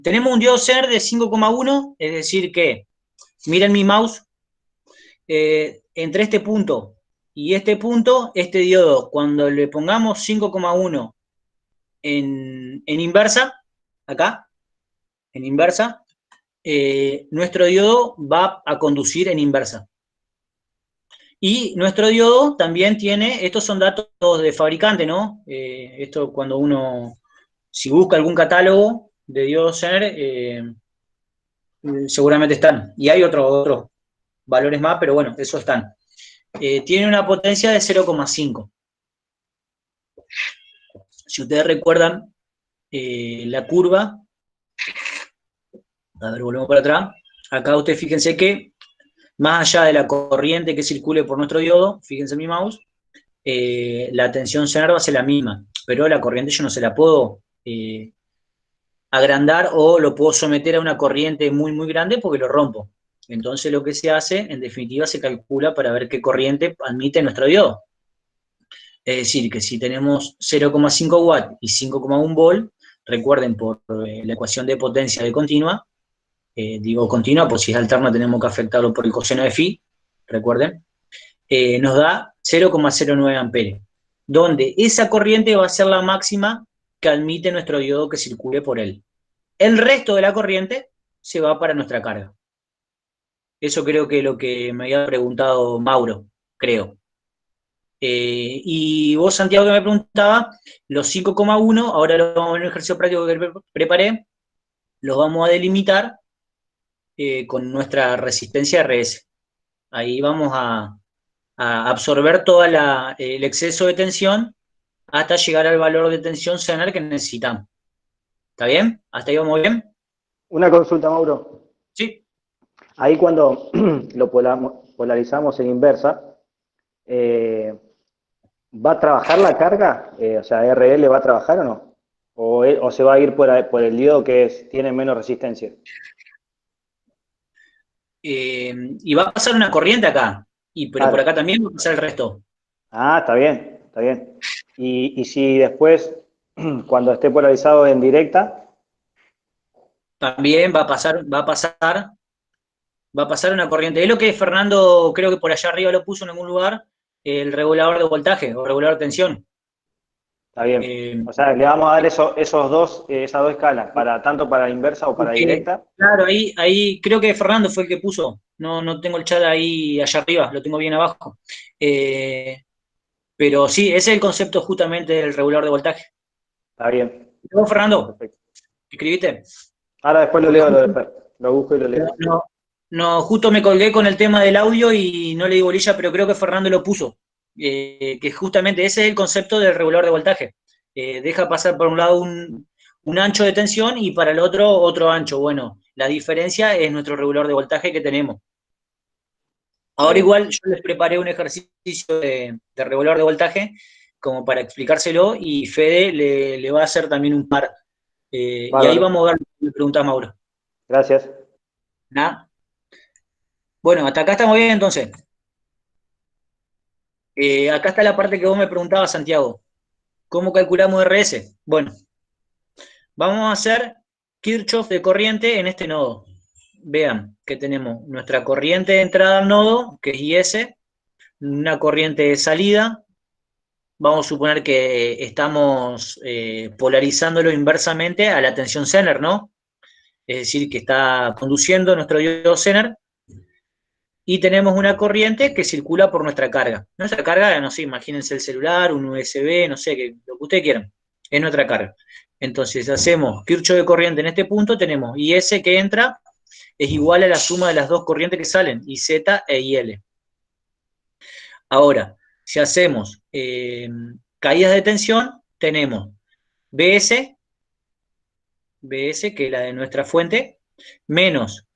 tenemos un diodo Zener de 5,1, es decir que, miren mi mouse, entre este punto y este punto, este diodo, cuando le pongamos 5,1 en inversa, acá, en inversa, nuestro diodo va a conducir en inversa. Y nuestro diodo también tiene, estos son datos de fabricante, ¿no? Esto cuando uno, si busca algún catálogo de diodos Zener, seguramente están. Y hay otros valores más, pero bueno, esos están. Tiene una potencia de 0,5. Si ustedes recuerdan la curva, a ver, volvemos para atrás. Acá ustedes fíjense que más allá de la corriente que circule por nuestro diodo, fíjense en mi mouse, la tensión Zener va a ser la misma, pero la corriente yo no se la puedo agrandar o lo puedo someter a una corriente muy, muy grande porque lo rompo. Entonces lo que se hace, en definitiva, se calcula para ver qué corriente admite nuestro diodo. Es decir, que si tenemos 0,5 watts y 5,1 volt, recuerden por la ecuación de potencia de continua, digo continua, por si es alterna tenemos que afectarlo por el coseno de phi, recuerden, nos da 0,09 amperes, donde esa corriente va a ser la máxima que admite nuestro diodo que circule por él. El resto de la corriente se va para nuestra carga. Eso creo que es lo que me había preguntado Mauro, creo. Y vos, Santiago, que me preguntaba, los 5,1, ahora lo vamos a ver en un ejercicio práctico que preparé, los vamos a delimitar con nuestra resistencia RS. Ahí vamos a absorber todo el exceso de tensión hasta llegar al valor de tensión Zener que necesitamos. ¿Está bien? ¿Hasta ahí vamos bien? Una consulta, Mauro. Sí. Ahí cuando lo polarizamos en inversa, eh, ¿va a trabajar la carga? O sea, ¿RL va a trabajar o no? ¿O se va a ir por el diodo que tiene menos resistencia? Y va a pasar una corriente acá, pero por acá Claro. también va a pasar el resto. Ah, está bien, está bien. Y si después, cuando esté polarizado en directa, También va a pasar una corriente. Es lo que Fernando, creo que por allá arriba lo puso en algún lugar, el regulador de voltaje o regulador de tensión. está bien. Eh, O sea, le vamos a dar esas dos escalas, tanto para inversa o para porque, directa. claro, ahí creo que Fernando fue el que puso. No, no tengo el chat ahí allá arriba, lo tengo bien abajo. Eh, pero sí, ese es el concepto justamente del regulador de voltaje. Está bien. ¿Vos, Fernando? Perfecto. ¿Escribiste? Ahora después lo Porque leo, justo, lo busco y lo no, leo. no, no, justo me colgué con el tema del audio y no le di bolilla, pero creo que Fernando lo puso. Que justamente ese es el concepto del regulador de voltaje. Deja pasar por un lado un ancho de tensión y para el otro ancho. Bueno, la diferencia es nuestro regulador de voltaje que tenemos. Está Ahora bien. igual yo les preparé un ejercicio de regulador de voltaje como para explicárselo y Fede le va a hacer también un par. Y ahí Bárbaro. vamos a ver lo que me pregunta Mauro. Gracias. ¿Nah? Bueno, hasta acá estamos bien entonces. Acá está la parte que vos me preguntabas, Santiago. ¿Cómo calculamos RS? Bueno, vamos a hacer Kirchhoff de corriente en este nodo. Vean que tenemos nuestra corriente de entrada al nodo, que es IS, una corriente de salida. Vamos a suponer que estamos polarizándolo inversamente a la tensión Zener, ¿no? Es decir, que está conduciendo nuestro diodo Zener y tenemos una corriente que circula por nuestra carga. Nuestra carga, no sé, imagínense el celular, un USB, no sé, lo que ustedes quieran, es nuestra carga. Entonces hacemos Kirchhoff de corriente en este punto, tenemos IS que entra es igual a la suma de las dos corrientes que salen, IZ e IL. Ahora, si hacemos caídas de tensión, tenemos BS, que es la de nuestra fuente, menos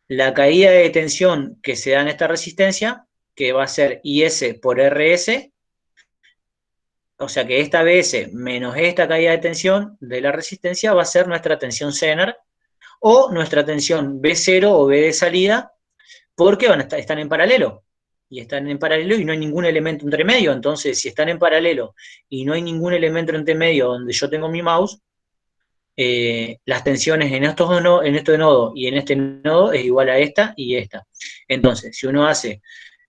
la caída de tensión que se da en esta resistencia, que va a ser IS por RS, o sea que esta BS menos esta caída de tensión de la resistencia va a ser nuestra tensión Zener o nuestra tensión B0 o B de salida, porque están en paralelo. Y están en paralelo y no hay ningún elemento entre medio. Entonces, si están en paralelo y no hay ningún elemento entre medio donde yo tengo mi mouse, las tensiones en en este nodo y en este nodo es igual a esta y esta. Entonces, si uno hace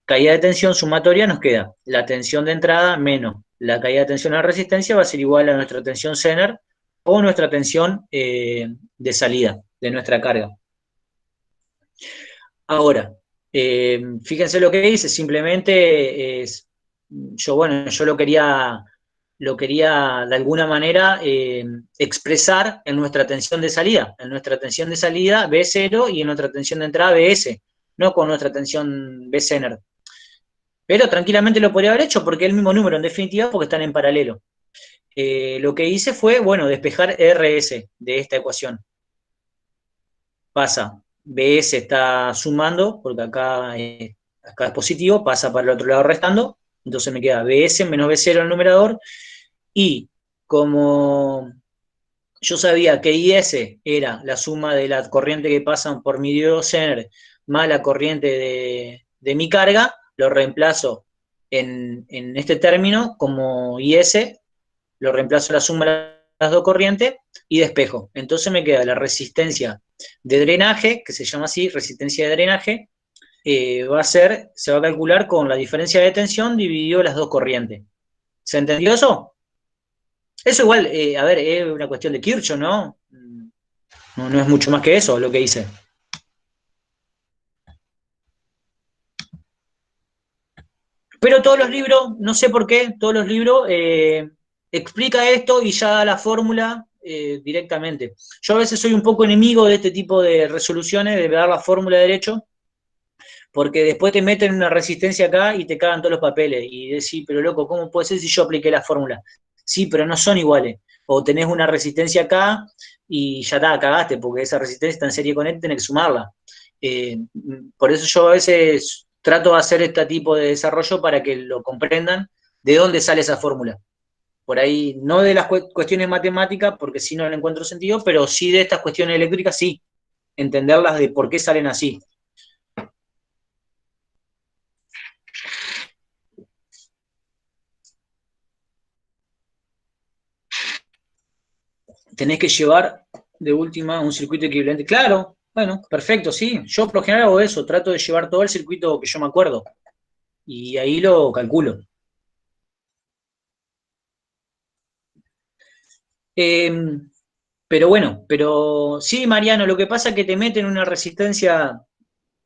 caída de tensión sumatoria, nos queda la tensión de entrada menos la caída de tensión a la resistencia va a ser igual a nuestra tensión Zener o nuestra tensión de salida de nuestra carga. Ahora, fíjense lo que dice, simplemente yo lo quería de alguna manera expresar en nuestra tensión de salida. En nuestra tensión de salida B0 y en nuestra tensión de entrada BS, no con nuestra tensión B Zener. Pero tranquilamente lo podría haber hecho porque es el mismo número, en definitiva, porque están en paralelo. Lo que hice fue, bueno, despejar RS de esta ecuación. Pasa, BS está sumando, porque acá es positivo, pasa para el otro lado restando, entonces me queda BS menos B0 en el numerador, y como yo sabía que IS era la suma de la corriente que pasan por mi diodo Zener más la corriente de mi carga, lo reemplazo en este término como IS, lo reemplazo la suma de las dos corrientes y despejo. Entonces me queda la resistencia de drenaje, que se llama así, resistencia de drenaje, se va a calcular con la diferencia de tensión dividido las dos corrientes. ¿Se entendió eso? Eso igual, a ver, es una cuestión de Kirchhoff, ¿no? No es mucho más que eso lo que hice. Pero todos los libros, no sé por qué, todos los libros explica esto y ya da la fórmula directamente. Yo a veces soy un poco enemigo de este tipo de resoluciones, de dar la fórmula de derecho, porque después te meten una resistencia acá y te cagan todos los papeles. Y decís, pero loco, ¿cómo puede ser si yo apliqué la fórmula? Sí, pero no son iguales. O tenés una resistencia acá y ya está, cagaste, porque esa resistencia está en serie con él, tenés que sumarla. Eh, por eso yo a veces trato de hacer este tipo de desarrollo para que lo comprendan de dónde sale esa fórmula. Por ahí, no de las cuestiones matemáticas, porque si no le encuentro sentido, pero sí de estas cuestiones eléctricas, sí, entenderlas de por qué salen así. Tenés que llevar de última un circuito equivalente. Claro, bueno, perfecto, sí. Yo por lo general hago eso, trato de llevar todo el circuito que yo me acuerdo. Y ahí lo calculo. Eh, pero bueno, pero sí, Mariano, lo que pasa es que te meten una resistencia,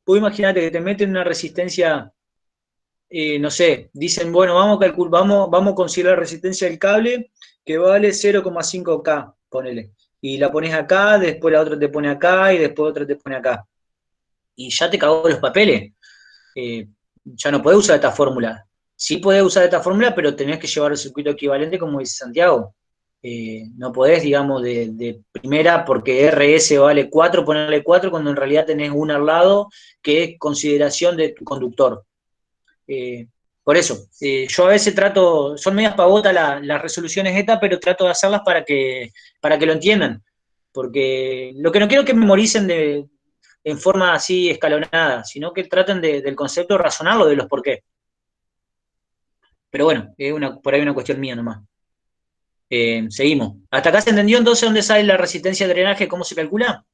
vos imaginate que te meten una resistencia, no sé, dicen, bueno, vamos a considerar la resistencia del cable que vale 0,5K, ponele. Y la pones acá, después la otra te pone acá y después otra te pone acá. Y ya te cagó los papeles. Ya no podés usar esta fórmula. Sí podés usar esta fórmula, pero tenés que llevar el circuito equivalente, como dice Santiago. No podés, digamos, de primera, porque RS vale 4, ponerle 4 cuando en realidad tenés una al lado que es consideración de tu conductor. Eh, por eso, yo a veces trato, son medias pavotas las resoluciones ETA, pero trato de hacerlas para que lo entiendan. Porque lo que no quiero es que memoricen en forma así escalonada, sino que traten del concepto razonarlo de los por qué. Pero bueno, es por ahí una cuestión mía nomás. Seguimos. ¿Hasta acá se entendió entonces dónde sale la resistencia de drenaje, cómo se calcula?